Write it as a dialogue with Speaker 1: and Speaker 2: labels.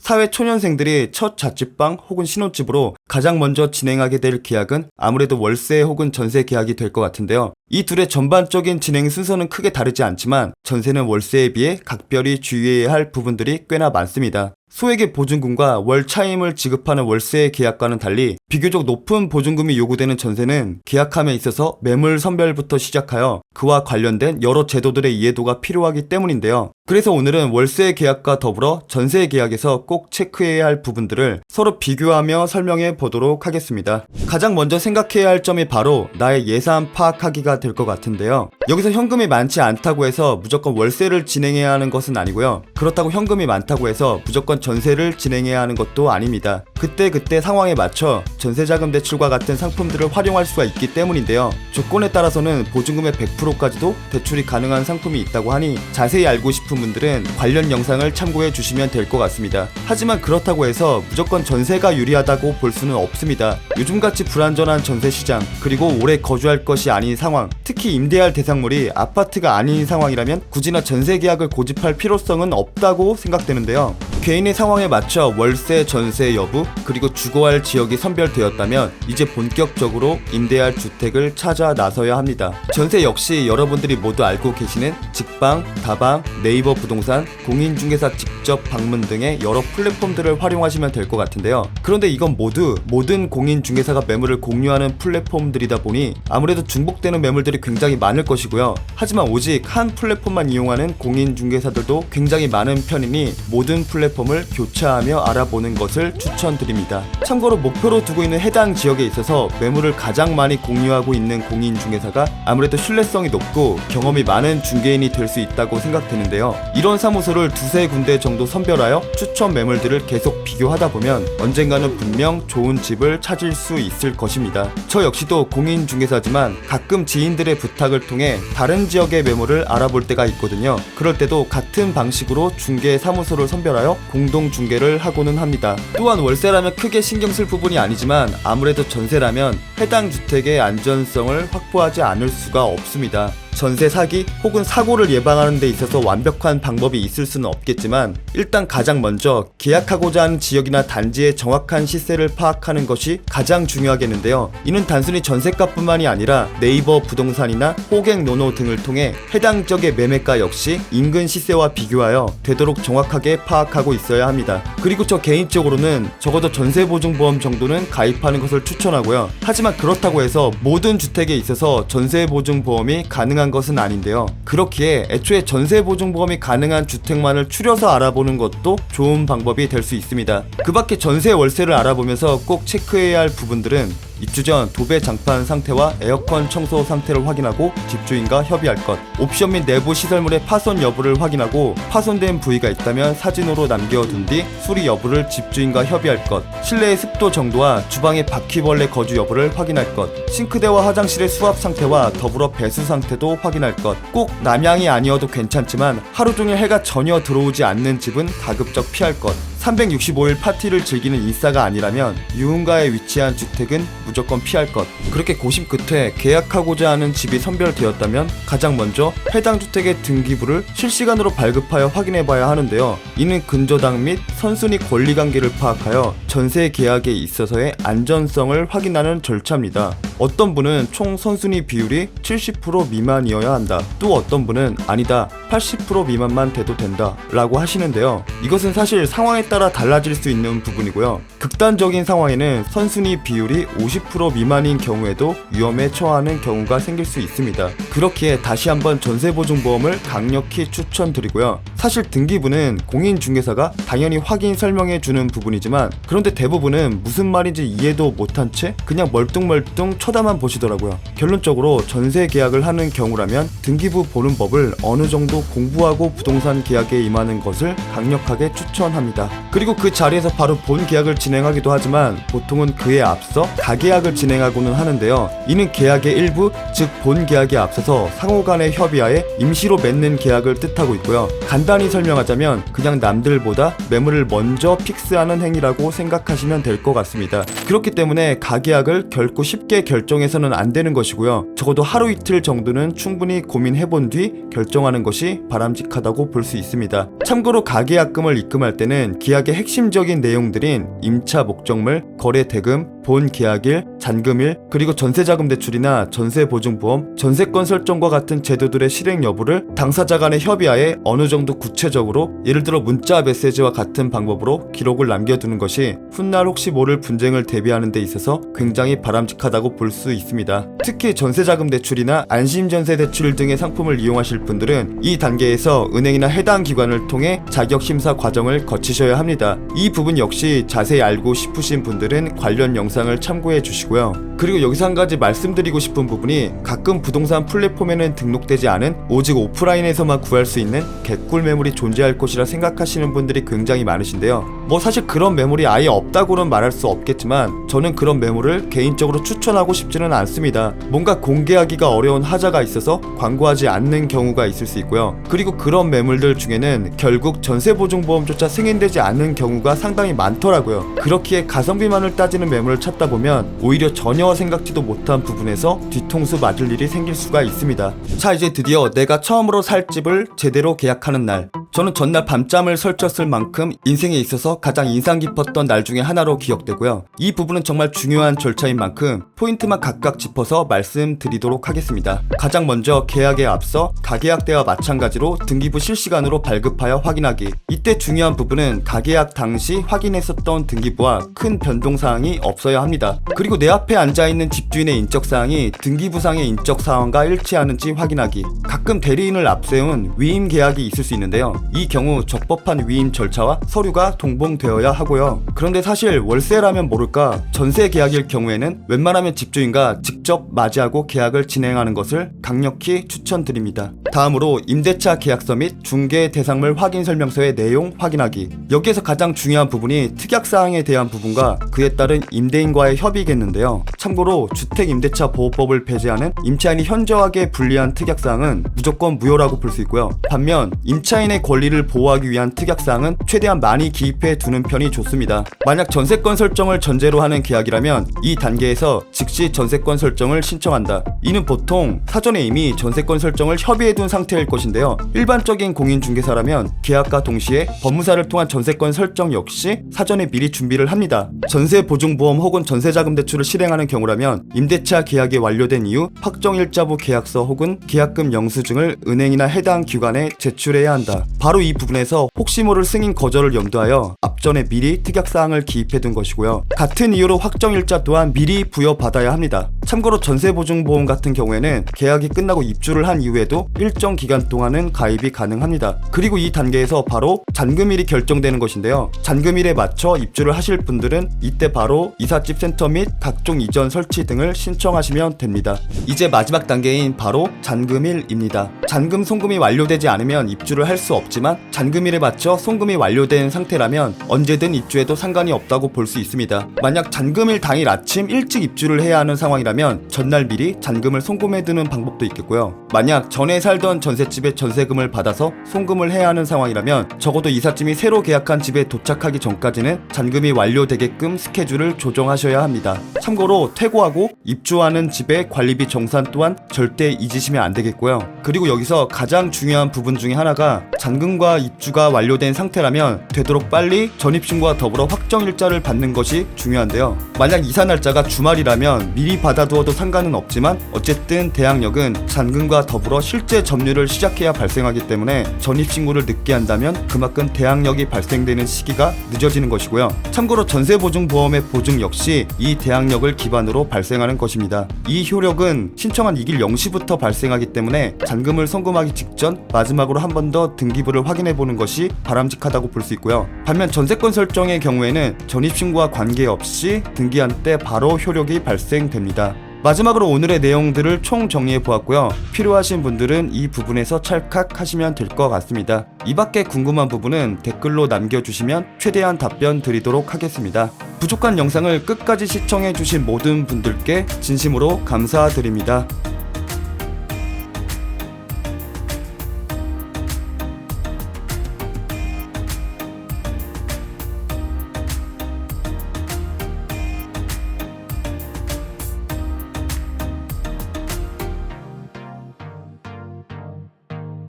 Speaker 1: 사회 초년생들이 첫 자취방 혹은 신혼집으로 가장 먼저 진행하게 될 계약은 아무래도 월세 혹은 전세 계약이 될 것 같은데요. 이 둘의 전반적인 진행 순서는 크게 다르지 않지만 전세는 월세에 비해 각별히 주의해야 할 부분들이 꽤나 많습니다. 소액의 보증금과 월 차임을 지급하는 월세 계약과는 달리 비교적 높은 보증금이 요구되는 전세는 계약함에 있어서 매물 선별부터 시작하여 그와 관련된 여러 제도들의 이해도가 필요하기 때문인데요. 그래서 오늘은 월세 계약과 더불어 전세 계약에서 꼭 체크해야 할 부분들을 서로 비교하며 설명해 보도록 하겠습니다. 가장 먼저 생각해야 할 점이 바로 나의 예산 파악하기가 될 것 같은데요. 여기서 현금이 많지 않다고 해서 무조건 월세를 진행해야 하는 것은 아니고요. 그렇다고 현금이 많다고 해서 무조건 전세를 진행해야 하는 것도 아닙니다. 그때 상황에 맞춰 전세자금 대출과 같은 상품들을 활용할 수가 있기 때문인데요. 조건에 따라서는 보증금의 100%까지도 대출이 가능한 상품이 있다고 하니 자세히 알고 싶은 분들은 관련 영상을 참고해 주시면 될 것 같습니다. 하지만 그렇다고 해서 무조건 전세가 유리하다고 볼 수는 없습니다. 요즘같이 불안전한 전세 시장, 그리고 오래 거주할 것이 아닌 상황, 특히 임대할 대상물이 아파트가 아닌 상황이라면 굳이나 전세 계약을 고집할 필요성은 없다고 생각되는데요. 개인의 상황에 맞춰 월세, 전세 여부, 그리고 주거할 지역이 선별되었다면 이제 본격적으로 임대할 주택을 찾아 나서야 합니다. 전세 역시 여러분들이 모두 알고 계시는 직방, 다방, 네이버 부동산, 공인중개사 직접 방문 등의 여러 플랫폼들을 활용하시면 될 것 같은데요. 그런데 이건 모두 모든 공인중개사가 매물을 공유하는 플랫폼들이다 보니 아무래도 중복되는 매물들이 굉장히 많을 것이고요. 하지만 오직 한 플랫폼만 이용하는 공인중개사들도 굉장히 많은 편이니 모든 플랫폼을 교차하며 알아보는 것을 추천드립니다. 참고로 목표로 두고 있는 해당 지역에 있어서 매물을 가장 많이 공유하고 있는 공인중개사가 아무래도 신뢰성이 높고 경험이 많은 중개인이 될 수 있다고 생각되는데요. 이런 사무소를 두세 군데 정도 선별하여 추천 매물들을 계속 비교하다 보면 언젠가는 분명 좋은 집을 찾을 수 있을 것입니다. 저 역시도 공인중개사지만 가끔 지인들의 부탁을 통해 다른 지역의 매물을 알아볼 때가 있거든요. 그럴 때도 같은 방식으로 중개 사무소를 선별하여 공동 중개를 하고는 합니다. 또한 월세라면 크게 신경 쓸 부분이 아니지만 아무래도 전세라면 해당 주택의 안전성을 확보하지 않을 수가 없습니다. 전세 사기 혹은 사고를 예방하는 데 있어서 완벽한 방법이 있을 수는 없겠지만 일단 가장 먼저 계약하고자 하는 지역이나 단지의 정확한 시세를 파악하는 것이 가장 중요하겠는데요. 이는 단순히 전세가뿐만이 아니라 네이버 부동산이나 호갱노노 등을 통해 해당 지역의 매매가 역시 인근 시세와 비교하여 되도록 정확하게 파악하고 있어야 합니다. 그리고 저 개인적으로는 적어도 전세보증보험 정도는 가입하는 것을 추천하고요. 하지만 그렇다고 해서 모든 주택에 있어서 전세보증보험이 가능한 것은 아닌데요. 그렇기에 애초에 전세보증보험이 가능한 주택만을 추려서 알아보는 것도 좋은 방법이 될 수 있습니다. 그 밖에 전세 월세를 알아보면서 꼭 체크해야 할 부분들은 입주 전 도배 장판 상태와 에어컨 청소 상태를 확인하고 집주인과 협의할 것, 옵션 및 내부 시설물의 파손 여부를 확인하고 파손된 부위가 있다면 사진으로 남겨둔 뒤 수리 여부를 집주인과 협의할 것, 실내의 습도 정도와 주방의 바퀴벌레 거주 여부를 확인할 것, 싱크대와 화장실의 수압 상태와 더불어 배수 상태도 확인할 것, 꼭 남향이 아니어도 괜찮지만 하루 종일 해가 전혀 들어오지 않는 집은 가급적 피할 것, 365일 파티를 즐기는 인싸가 아니라면 유흥가에 위치한 주택은 무조건 피할 것. 그렇게 고심 끝에 계약하고자 하는 집이 선별되었다면 가장 먼저 해당 주택의 등기부를 실시간으로 발급하여 확인해봐야 하는데요. 이는 근저당 및 선순위 권리관계를 파악하여 전세 계약에 있어서의 안전성을 확인하는 절차입니다. 어떤 분은 총 선순위 비율이 70% 미만이어야 한다. 또 어떤 분은 아니다, 80% 미만만 돼도 된다 라고 하시는데요. 이것은 사실 상황에 따라 달라질 수 있는 부분이고요. 극단적인 상황에는 선순위 비율이 50% 미만인 경우에도 위험에 처하는 경우가 생길 수 있습니다. 그렇기에 다시 한번 전세보증보험을 강력히 추천드리고요. 사실 등기부는 공인중개사가 당연히 확인 설명해주는 부분이지만 그런데 대부분은 무슨 말인지 이해도 못한 채 그냥 멀뚱멀뚱 쳐다만 보시더라고요. 결론적으로 전세 계약을 하는 경우라면 등기부 보는 법을 어느 정도 공부하고 부동산 계약에 임하는 것을 강력하게 추천합니다. 그리고 그 자리에서 바로 본 계약을 진행하기도 하지만 보통은 그에 앞서 가계약을 진행하고는 하는데요. 이는 계약의 일부, 즉 본 계약에 앞서서 상호간의 협의하에 임시로 맺는 계약을 뜻하고 있고요. 간단히 설명하자면 그냥 남들보다 매물을 먼저 픽스하는 행위라고 생각하시면 될 것 같습니다. 그렇기 때문에 가계약을 결코 쉽게 결정해서는 안 되는 것이고요. 적어도 하루 이틀 정도는 충분히 고민해본 뒤 결정하는 것이 바람직하다고 볼 수 있습니다. 참고로 가계약금을 입금할 때는 계약 계약의 핵심적인 내용들인 임차 목적물, 거래 대금, 본 계약일, 잔금일, 그리고 전세자금 대출이나 전세보증보험, 전세권 설정과 같은 제도들의 실행 여부를 당사자 간의 협의하에 어느 정도 구체적으로, 예를 들어 문자 메시지와 같은 방법으로 기록을 남겨두는 것이 훗날 혹시 모를 분쟁을 대비하는 데 있어서 굉장히 바람직하다고 볼 수 있습니다. 특히 전세자금 대출이나 안심전세 대출 등의 상품을 이용하실 분들은 이 단계에서 은행이나 해당 기관을 통해 자격심사 과정을 거치셔야 합니다. 이 부분 역시 자세히 알고 싶으신 분들은 관련 영상을 참고해 주시고요. 그리고 여기서 한 가지 말씀드리고 싶은 부분이, 가끔 부동산 플랫폼에는 등록되지 않은 오직 오프라인에서만 구할 수 있는 개꿀 매물이 존재할 것이라 생각하시는 분들이 굉장히 많으신데요. 사실 그런 매물이 아예 없다고는 말할 수 없겠지만 저는 그런 매물을 개인적으로 추천하고 싶지는 않습니다. 뭔가 공개하기가 어려운 하자가 있어서 광고하지 않는 경우가 있을 수 있고요. 그리고 그런 매물들 중에는 결국 전세보증보험조차 승인되지 않는 경우가 상당히 많더라고요. 그렇기에 가성비만을 따지는 매물을 찾다 보면 오히려 전혀 생각지도 못한 부분에서 뒤통수 맞을 일이 생길 수가 있습니다. 자, 이제 드디어 내가 처음으로 살 집을 제대로 계약하는 날. 저는 전날 밤잠을 설쳤을 만큼 인생에 있어서 가장 인상 깊었던 날 중에 하나로 기억되고요. 이 부분은 정말 중요한 절차인 만큼 포인트만 각각 짚어서 말씀드리도록 하겠습니다. 가장 먼저 계약에 앞서 가계약 때와 마찬가지로 등기부 실시간으로 발급하여 확인하기. 이때 중요한 부분은 가계약 당시 확인했었던 등기부와 큰 변동사항이 없어야 합니다. 그리고 내 앞에 앉아있는 집주인의 인적사항이 등기부상의 인적사항과 일치하는지 확인하기. 가끔 대리인을 앞세운 위임 계약이 있을 수 있는데요. 이 경우 적법한 위임 절차와 서류가 동봉되어야 하고요. 그런데 사실 월세라면 모를까 전세 계약일 경우에는 웬만하면 집주인과 직접 맞이하고 계약을 진행하는 것을 강력히 추천드립니다. 다음으로 임대차 계약서 및 중개 대상물 확인 설명서의 내용 확인하기. 여기에서 가장 중요한 부분이 특약사항에 대한 부분과 그에 따른 임대인과의 협의겠는데요. 참고로 주택임대차보호법을 배제하는 임차인이 현저하게 불리한 특약사항은 무조건 무효라고 볼 수 있고요. 반면 임차인의 권리를 보호하기 위한 특약사항은 최대한 많이 기입해 두는 편이 좋습니다. 만약 전세권 설정을 전제로 하는 계약이라면 이 단계에서 즉시 전세권 설정을 신청한다. 이는 보통 사전에 이미 전세권 설정을 협의해둔 상태일 것인데요. 일반적인 공인중개사라면 계약과 동시에 법무사를 통한 전세권 설정 역시 사전에 미리 준비를 합니다. 전세보증보험 혹은 전세자금 대출을 실행하는 경우라면 임대차 계약이 완료된 이후 확정일자부 계약서 혹은 계약금 영수증을 은행이나 해당 기관에 제출해야 한다. 바로 이 부분에서 혹시 모를 승인 거절을 염두하여 앞전에 미리 특약사항을 기입해둔 것이고요. 같은 이유로 확정일자 또한 미리 부여받아야 합니다. 참고로 전세보증보험 같은 경우에는 계약이 끝나고 입주를 한 이후에도 일정 기간 동안은 가입이 가능합니다. 그리고 이 단계에서 바로 잔금일이 결정되는 것인데요. 잔금일에 맞춰 입주를 하실 분들은 이때 바로 이삿집 센터 및 각종 이전 설치 등을 신청하시면 됩니다. 이제 마지막 단계인 바로 잔금일입니다. 잔금 송금이 완료되지 않으면 입주를 할 수 없지만 잔금일에 맞춰 송금이 완료된 상태라면 언제든 입주해도 상관이 없다고 볼 수 있습니다. 만약 잔금일 당일 아침 일찍 입주를 해야 하는 상황이라면 전날 미리 잔금을 송금해두는 방법도 있겠고요. 만약 전에 살던 전셋집에 전세금을 받아서 송금을 해야 하는 상황이라면 적어도 이삿짐이 새로 계약한 집에 도착하기 전까지는 잔금이 완료되게끔 스케줄을 조정하셔야 합니다. 참고로 퇴고하고 입주하는 집의 관리비 정산 또한 절대 잊으시면 안 되겠고요. 그리고 여기서 가장 중요한 부분 중에 하나가 잔금과 입주가 완료된 상태라면 되도록 빨리 전입신고와 더불어 확정일자를 받는 것이 중요한데요. 만약 이사 날짜가 주말이라면 미리 받아두어도 상관은 없지만 어쨌든 대항력은 잔금과 더불어 실제 점유를 시작해야 발생하기 때문에 전입신고를 늦게 한다면 그만큼 대항력이 발생되는 시기가 늦어지는 것이고요. 참고로 전세보증보험의 보증 역시 이 대항력을 기반으로 발생하는 것입니다. 이 효력은 신청한 이길 0시부터 발생하기 때문에 잔금을 송금하기 직전 마지막으로 한 번 더 등기부를 확인해보는 것이 바람직하다고 볼 수 있고요. 반면 전세권 설정의 경우에는 전입신고와 관계없이 등기한 때 바로 효력이 발생됩니다. 마지막으로 오늘의 내용들을 총 정리해 보았고요. 필요하신 분들은 이 부분에서 찰칵하시면 될 것 같습니다. 이 밖에 궁금한 부분은 댓글로 남겨주시면 최대한 답변 드리도록 하겠습니다. 부족한 영상을 끝까지 시청해 주신 모든 분들께 진심으로 감사드립니다.